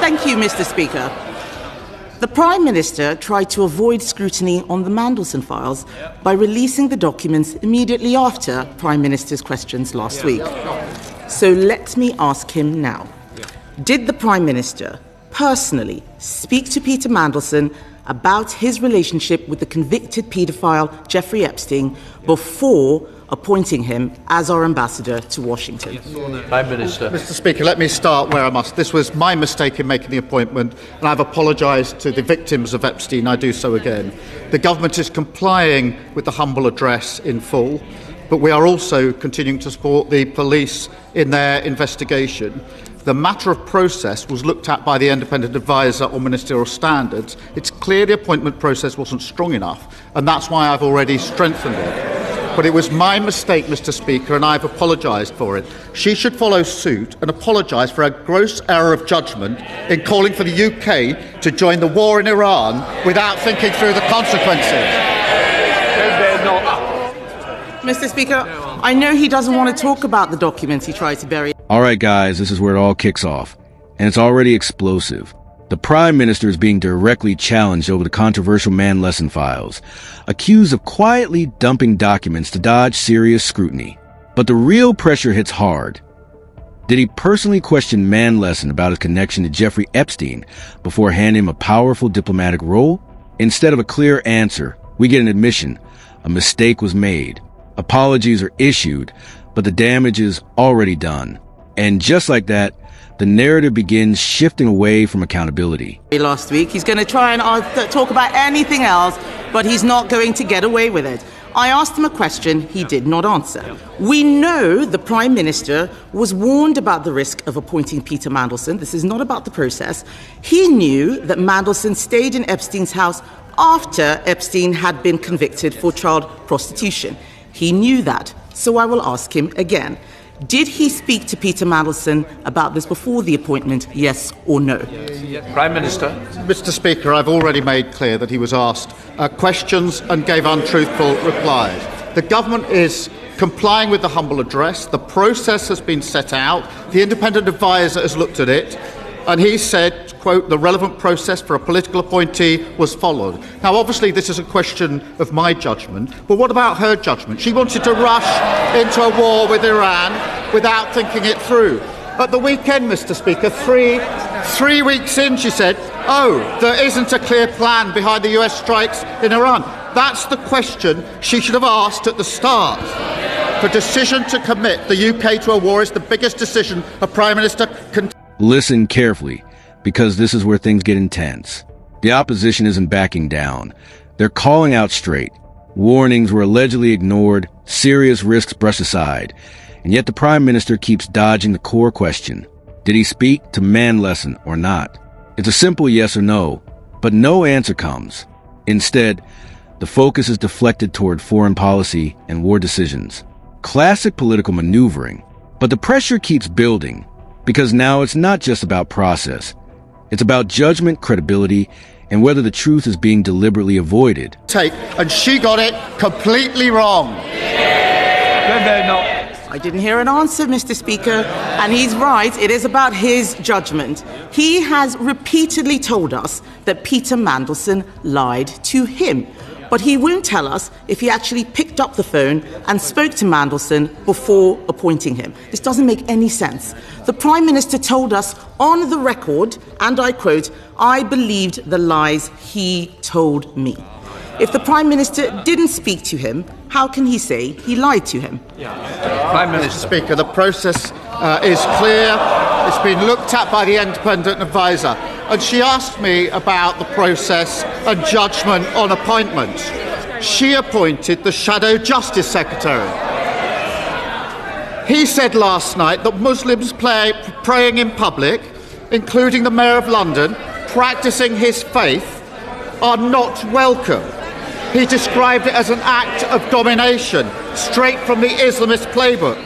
Thank you, Mr. Speaker. The Prime Minister tried to avoid scrutiny on the Mandelson files by releasing the documents immediately after Prime Minister's questions last week. So let me ask him now. Did the Prime Minister personally speak to Peter Mandelson about his relationship with the convicted paedophile Jeffrey Epstein before appointing him as our ambassador to Washington? Prime Minister. Mr. Speaker, let me start where I must. This was my mistake in making the appointment, and I've apologised to the victims of Epstein. I do so again. The government is complying with the humble address in full, but we are also continuing to support the police in their investigation. The matter of process was looked at by the independent advisor on ministerial standards. It's clear the appointment process wasn't strong enough, and that's why I've already strengthened it. But it was my mistake, Mr. Speaker, and I've apologised for it. She should follow suit and apologise for a gross error of judgment in calling for the UK to join the war in Iran without thinking through the consequences. Mr. Speaker, I know he doesn't want to talk about the documents he tried to bury. All right, guys, this is where it all kicks off, and it's already explosive. The Prime Minister is being directly challenged over the controversial Mandelson files, accused of quietly dumping documents to dodge serious scrutiny. But the real pressure hits hard. Did he personally question Mandelson about his connection to Jeffrey Epstein before handing him a powerful diplomatic role? Instead of a clear answer, we get an admission. A mistake was made. Apologies are issued, but the damage is already done. And just like that, the narrative begins shifting away from accountability. Last week, he's going to try and talk about anything else, but he's not going to get away with it. I asked him a question he did not answer. We know the Prime Minister was warned about the risk of appointing Peter Mandelson. This is not about the process. He knew that Mandelson stayed in Epstein's house after Epstein had been convicted for child prostitution. He knew that, so I will ask him again. Did he speak to Peter Mandelson about this before the appointment, yes or no? Prime Minister. Mr. Speaker, I've already made clear that he was asked questions and gave untruthful replies. The government is complying with the humble address. The process has been set out. The independent advisor has looked at it, and he said, quote, the relevant process for a political appointee was followed. Now, obviously, this is a question of my judgment, but what about her judgment? She wanted to rush into a war with Iran without thinking it through. At the weekend, Mr. Speaker, three weeks in, she said, oh, there isn't a clear plan behind the US strikes in Iran. That's the question she should have asked at the start. The decision to commit the UK to a war is the biggest decision a Prime Minister can. Listen carefully, because this is where things get intense. The opposition isn't backing down. They're calling out straight. Warnings were allegedly ignored, serious risks brushed aside, and yet the Prime Minister keeps dodging the core question. Did he speak to Mandelson or not? It's a simple yes or no, but no answer comes. Instead, the focus is deflected toward foreign policy and war decisions. Classic political maneuvering. But the pressure keeps building, because now it's not just about process. It's about judgment, credibility, and whether the truth is being deliberately avoided. And she got it completely wrong. I didn't hear an answer, Mr. Speaker, and he's right, it is about his judgment. He has repeatedly told us that Peter Mandelson lied to him, but he won't tell us if he actually picked up the phone and spoke to Mandelson before appointing him. This doesn't make any sense. The Prime Minister told us on the record, and I quote, I believed the lies he told me. If the Prime Minister didn't speak to him, how can he say he lied to him? Prime Minister. Mr. Speaker, the process is clear. It's been looked at by the independent advisor. And she asked me about the process and judgment on appointments. She appointed the Shadow Justice Secretary. He said last night that Muslims praying in public, including the Mayor of London, practising his faith, are not welcome. He described it as an act of domination, straight from the Islamist playbook.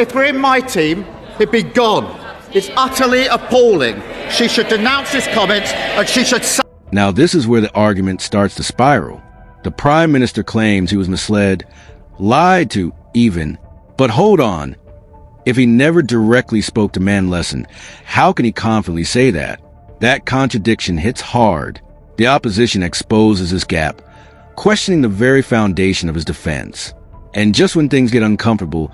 If we're in my team, he'd be gone. It's utterly appalling. She should denounce his comments, and she should... Now this is where the argument starts to spiral. The Prime Minister claims he was misled, lied to even. But hold on. If he never directly spoke to Mandelson, how can he confidently say that? That contradiction hits hard. The opposition exposes this gap, questioning the very foundation of his defense. And just when things get uncomfortable,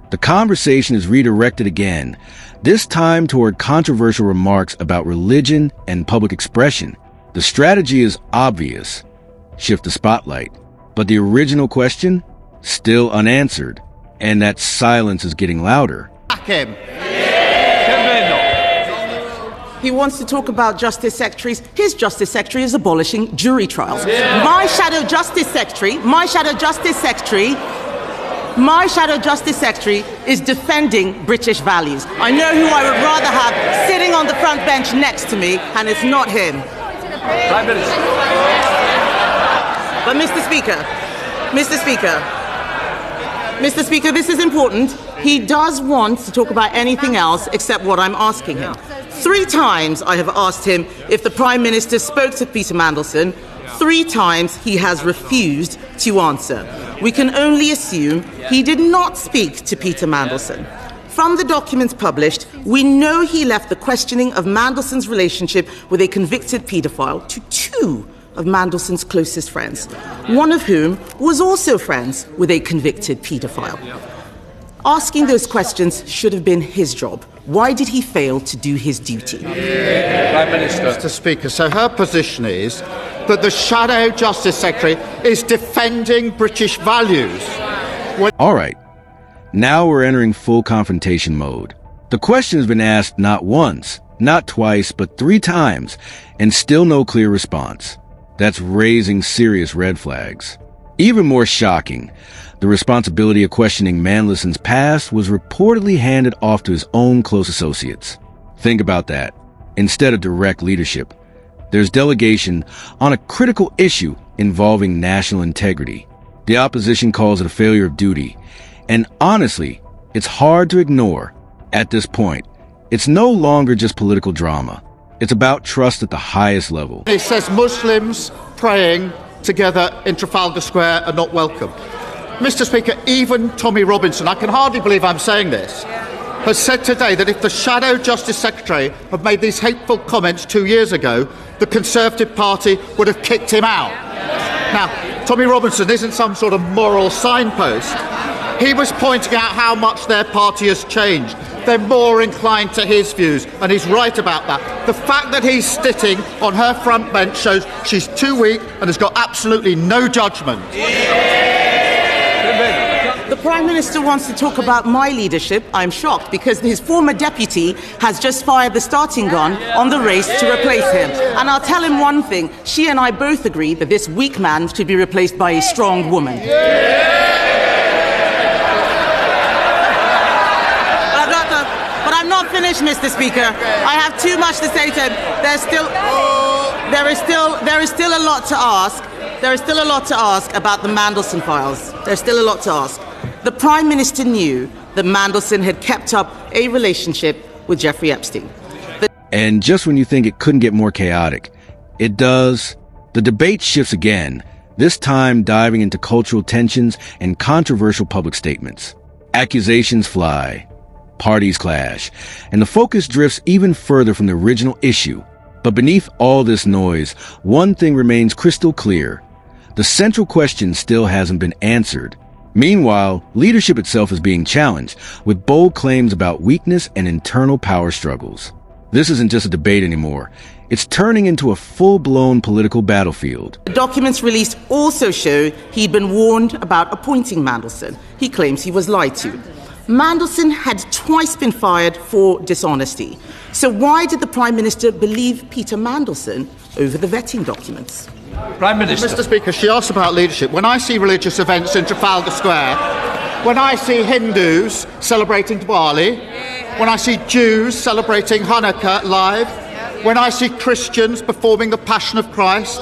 the conversation is redirected again, this time toward controversial remarks about religion and public expression. The strategy is obvious: shift the spotlight. But the original question? Still unanswered. And that silence is getting louder. Back him. He wants to talk about Justice Secretaries. His Justice Secretary is abolishing jury trials. My shadow Justice Secretary is defending British values. I know who I would rather have sitting on the front bench next to me, and it's not him. Prime Minister. But Mr. Speaker, this is important. He does want to talk about anything else except what I'm asking him. 3 times I have asked him if the Prime Minister spoke to Peter Mandelson. 3 times he has refused to answer. We can only assume he did not speak to Peter Mandelson. From the documents published, we know he left the questioning of Mandelson's relationship with a convicted paedophile to 2 of Mandelson's closest friends, one of whom was also friends with a convicted paedophile. Asking those questions should have been his job. Why did he fail to do his duty? Prime Minister. Mr. Speaker, so her position is that the Shadow Justice Secretary is defending British values. All right, now we're entering full confrontation mode. The question has been asked not once, not twice, but 3 times, and still no clear response. That's raising serious red flags. Even more shocking, the responsibility of questioning Mandelson's past was reportedly handed off to his own close associates. Think about that. Instead of direct leadership, there's delegation on a critical issue involving national integrity. The opposition calls it a failure of duty. And honestly, it's hard to ignore. At this point, it's no longer just political drama. It's about trust at the highest level. He says Muslims praying together in Trafalgar Square are not welcome. Mr. Speaker, even Tommy Robinson, I can hardly believe I'm saying this, has said today that if the Shadow Justice Secretary had made these hateful comments 2 years ago, the Conservative Party would have kicked him out. Now, Tommy Robinson isn't some sort of moral signpost. He was pointing out how much their party has changed. They're more inclined to his views, and he's right about that. The fact that he's sitting on her front bench shows she's too weak and has got absolutely no judgment. The Prime Minister wants to talk about my leadership. I'm shocked because his former deputy has just fired the starting gun on the race to replace him. And I'll tell him one thing. She and I both agree that this weak man should be replaced by a strong woman. But I'm not finished, Mr. Speaker. I have too much to say to him. There is still a lot to ask. There is still a lot to ask about the Mandelson files. There's still a lot to ask. The Prime Minister knew that Mandelson had kept up a relationship with Jeffrey Epstein. And just when you think it couldn't get more chaotic, it does. The debate shifts again, this time diving into cultural tensions and controversial public statements. Accusations fly, parties clash, and the focus drifts even further from the original issue. But beneath all this noise, one thing remains crystal clear. The central question still hasn't been answered. Meanwhile, leadership itself is being challenged, with bold claims about weakness and internal power struggles. This isn't just a debate anymore. It's turning into a full-blown political battlefield. The documents released also show he'd been warned about appointing Mandelson. He claims he was lied to. Mandelson had twice been fired for dishonesty. So why did the Prime Minister believe Peter Mandelson over the vetting documents? Prime Minister. Mr. Speaker, she asked about leadership. When I see religious events in Trafalgar Square, when I see Hindus celebrating Diwali, when I see Jews celebrating Hanukkah live, when I see Christians performing the Passion of Christ,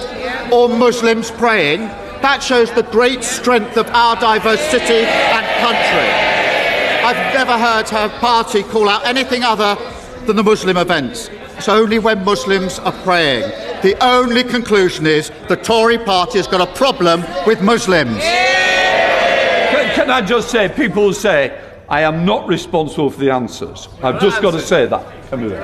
or Muslims praying, that shows the great strength of our diverse city and country. I've never heard her party call out anything other than the Muslim events. It's only when Muslims are praying. The only conclusion is the Tory party has got a problem with Muslims. Can I just say, people say, I am not responsible for the answers. I've just got to say that. Come here.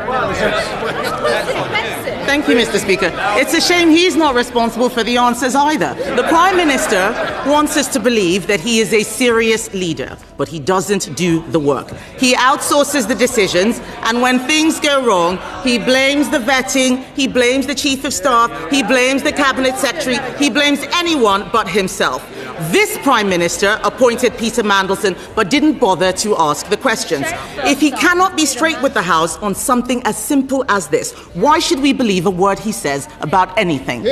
Thank you, Mr. Speaker. It's a shame he's not responsible for the answers either. The Prime Minister wants us to believe that he is a serious leader, but he doesn't do the work. He outsources the decisions, and when things go wrong, he blames the vetting, he blames the Chief of Staff, he blames the Cabinet Secretary, he blames anyone but himself. This Prime Minister appointed Peter Mandelson, but didn't bother to ask the questions. If he cannot be straight with the House on something as simple as this, why should we believe a word he says about anything?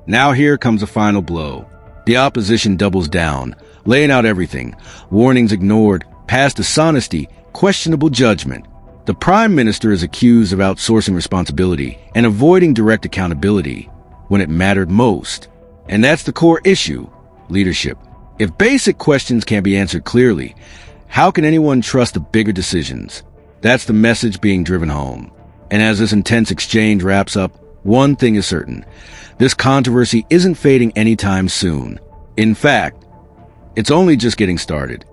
Now here comes a final blow. The opposition doubles down, laying out everything. Warnings ignored, past dishonesty, questionable judgment. The Prime Minister is accused of outsourcing responsibility and avoiding direct accountability when it mattered most. And that's the core issue, leadership. If basic questions can't be answered clearly, how can anyone trust the bigger decisions? That's the message being driven home. And as this intense exchange wraps up, one thing is certain. This controversy isn't fading anytime soon. In fact, it's only just getting started.